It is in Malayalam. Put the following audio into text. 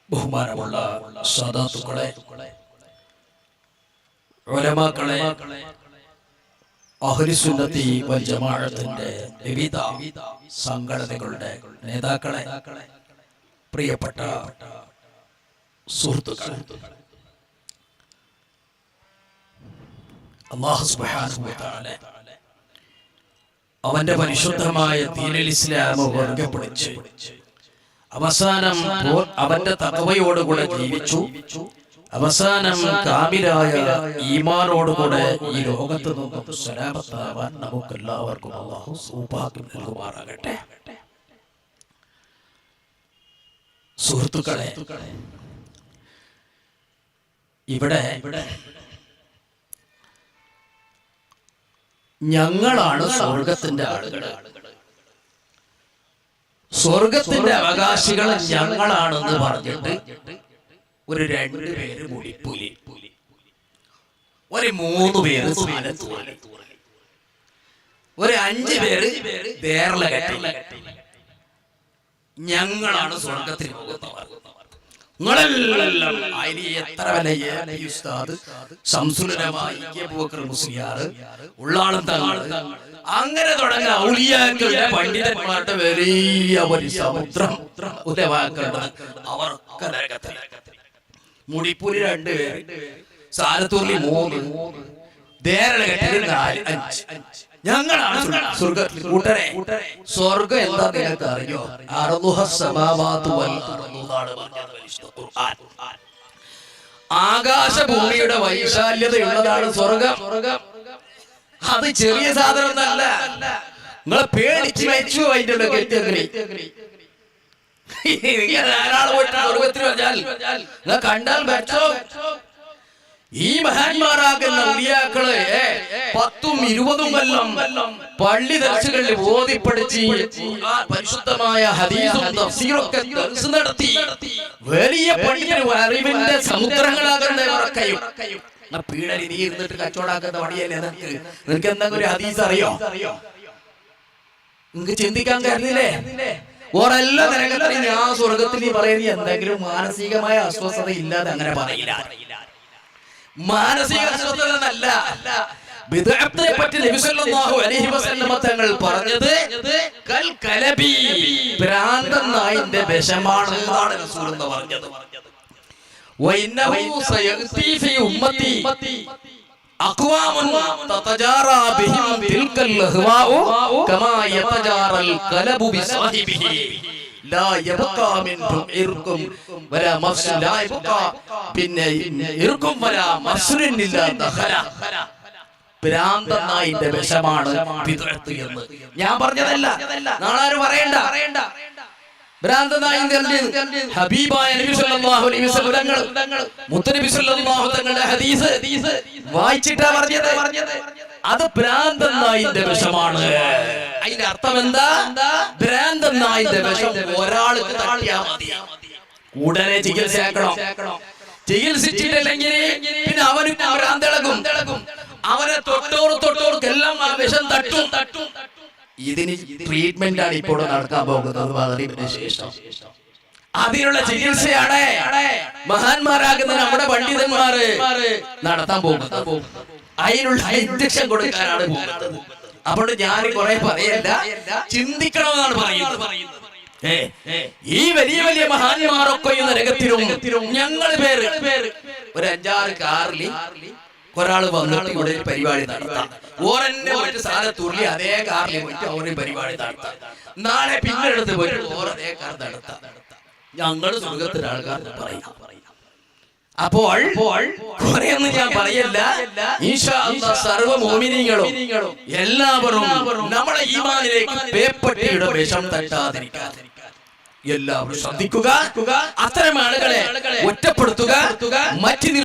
ബഹുമാനമുള്ള സാദാത്തുക്കളെ, ഉലമാക്കളെ, അഹ്ലുസുന്നത്തി വൽ ജമാഅത്തിന്റെ വിവിധ സംഘടനകളുടെ നേതാക്കളെ, പ്രിയപ്പെട്ട സുഹൃത്തുക്കളെ, അല്ലാഹു സുബ്ഹാനഹു വ തആല അവന്റെ പരിശുദ്ധമായ ദീനുൽ ഇസ്ലാം വർഗ്ഗപ്പെടുത്തി അവസാനം അവന്റെ തഖ്വയോടുകൂടെ ജീവിച്ചു. അവസാനം കാമിലായ ഈമാനോടുകൂടെ ഈ ലോകത്ത് നിന്നും സലാമത്താവാൻ നമുക്കെല്ലാവർക്കും അല്ലാഹു സൗഭാഗ്യം നൽകുമാറാകട്ടെ. സുഹൃത്തുക്കളെ, ഇവിടെ ഞങ്ങളാണ് സ്വർഗത്തിന്റെ ആളുകൾ, സ്വർഗത്തിന്റെ അവകാശികൾ ഞങ്ങളാണെന്ന് പറഞ്ഞിട്ട് ഒരു 2 പേര് മുടിപ്പുലി, ഒരു 3 പേര് ഒരു 5 പേര് വേറല കെട്ടി ഞങ്ങളാണ് സ്വർഗത്തിൽ പോകുന്നവർ. നിങ്ങളെല്ലാം എത്ര വലിയ ഉസ്താദ് ശംസുലമായി മുസ്ലിയാർ ഉള്ളാളും തങ്ങൾ അങ്ങനെ തുടങ്ങുന്ന ഔലിയാക്കളുടെ പണ്ഡിതന്മാരുടെ വലിയ ഒരു സമുദ്രം ഉലമാക്കളുടെ അവർക്ക് നരകത്തിൽ. മുടിപ്പുലി 2 പേര്, സാലത്തൂരിൽ 3, ദേരളകെട്ടിൽ 4, 5. ഞങ്ങളാണ് സ്വർഗത്തിൽ. കൂട്ടരെ, സ്വർഗം എന്താ നിങ്ങൾക്ക് അറിയോ? ആകാശഭൂമിയുടെ വൈശാല്യതയുള്ളതാണ് സ്വർഗം. അത് ചെറിയ സാധനം അല്ല. നിങ്ങളെ പേടിച്ച് വെച്ചു അതിന്റെ കെട്ടിയങ്ങനെ സ്വർഗത്തിൽ പറഞ്ഞാൽ നിങ്ങൾ കണ്ടാൽ വെച്ചോ. ഈ മഹാന്മാരാകുന്ന ഔലിയാക്കളെ 10ഉം 20ഉം കൊല്ലം പള്ളി ദർശകളിൽ ഓതിപ്പടിച്ച് പരിശുദ്ധമായ ഹദീസും തഫ്സീറൊക്കെ ദർസ് നടത്തി വലിയ പണ്ഡിതരും അറിവിന്റെ സമുദ്രങ്ങളാകുന്നവരൊക്കെയും പീഡനി നീ ഇരുന്നിട്ട് കച്ചവടാക്കുന്ന പണിയല്ലേ നിനക്ക് എന്തെങ്കിലും ഒരു ഹദീസ് അറിയോ? നിങ്ങക്ക് ചിന്തിക്കാൻ കഴിയില്ലേ? ഓരെല്ലാം നരകത്തിൽ ഞാൻ സ്വർഗത്തിൽ നീ പറയുന്നത് എന്തെങ്കിലും മാനസികമായ അസ്വസ്ഥത ഇല്ലാതെ അങ്ങനെ പറയില്ല. മാനസിക അസ്വസ്ഥത എന്നല്ല, ബിദ്അത്തിനെ പറ്റി നബി സല്ലല്ലാഹു അലൈഹി വസല്ലം തങ്ങൾ പറഞ്ഞത് കൽ കലബി, ഭ്രാന്തൻ നായിന്റെ വിഷമാണ് എന്നാണ് റസൂൽ പറഞ്ഞത്. വഇന്നഹു സയഗ്തി ഫീ ഉമ്മത്തി അഖ്വാമുൻ തതജാറാ ബിഹിം തിൽകൽ അഹ്വാഉ കമാ യതജാറൽ കലബു ബിസാഹിബിഹി ലാ യബ്ഖാ മിൻഹും ഇർകും വലാ മഫ്സുൻ ലാ യബ്ഖാ പിന്നെ ഇർകും വലാ മഫ്സുൻ ഇല്ലാ ദഖല. ഭ്രാന്തൻ നായിന്റെ വിഷമാണ് ബിദ്അത്ത് എന്ന് ഞാൻ പറഞ്ഞതല്ല, നാളെ പറയണ്ട. ഭ്രാന്തൻ നായിന്റെ ഹബീബായ നബി സല്ലല്ലാഹു അലൈഹി വസല്ലം മുത്തനബി സല്ലല്ലാഹു തങ്ങളുടെ ഹദീസ് വായിച്ചിട്ടാ പറഞ്ഞത്. അത് ഭ്രാന്തൻ നായിന്റെ വിഷമാണ്. അതിന്റെ അർത്ഥം എന്താ? ഭ്രാന്തൻ നായിന്റെ വിഷം ഒരാൾക്ക് തട്ടിയാ മതി, ഉടനെ ചികിത്സയാക്കണം. ചികിത്സിച്ചിട്ടില്ലെങ്കിൽ പിന്നെ അവനും ഭ്രാന്തിളകും. അവനെ തൊട്ടോർക്കെല്ലാം ആ വിഷം തട്ടും. ഇതിന് ട്രീറ്റ്മെന്റ് ആണ് ഇപ്പോൾ നടക്കാൻ പോകുന്നത്. വളരെ ശേഷം അതിനുള്ള ചികിത്സയാണ് മഹാന്മാരാകുന്ന നമ്മുടെ പണ്ഡിതന്മാര് നടത്താൻ പോകുന്നത്. അതിനുള്ള ഇഞ്ചക്ഷൻ കൊടുക്കാനാണ് പോകുന്നത്. അപ്പോൾ ഞാൻ കുറെ പറയല്ല, ചിന്തിക്കണമെന്നാണ് പറയുന്നത്. ഈ വലിയ വലിയ മഹാന്മാരൊക്കെ നരകത്തിലും ഞങ്ങള് പേര് ഒരു 5-6 കാറിൽ ഒരാള് വന്നിട്ട് ഇവിടെ ഒരു പരിപാടി നടത്താം. ഓരെന്നെ പോയിട്ട് സാലത്തൂരിൽ അതേ കാറിൽ പോയിട്ട് അവര് പരിപാടി നടത്താം. നാളെ പിന്നെടുത്ത് പോയിട്ട് ഓരേ കാർ നടത്താം. ഞങ്ങള് സ്വർഗത്തിലെ ആൾക്കാർ പറയാം. അപ്പോൾ കുറെയൊന്നും ഞാൻ പറയല്ല. ഇൻഷാ അല്ലാഹ് സർവ്വ മുഅ്മിനീങ്ങളും എല്ലാവരും നമ്മുടെ ഈമാനിലേക്ക് പേപ്പട്ടിയുടെ വിഷം തട്ടാതിരിക്കാൻ എല്ലാവരും ശ്രദ്ധിക്കുക. അത്തരം ആളുകളെ ഒറ്റപ്പെടുത്തുക,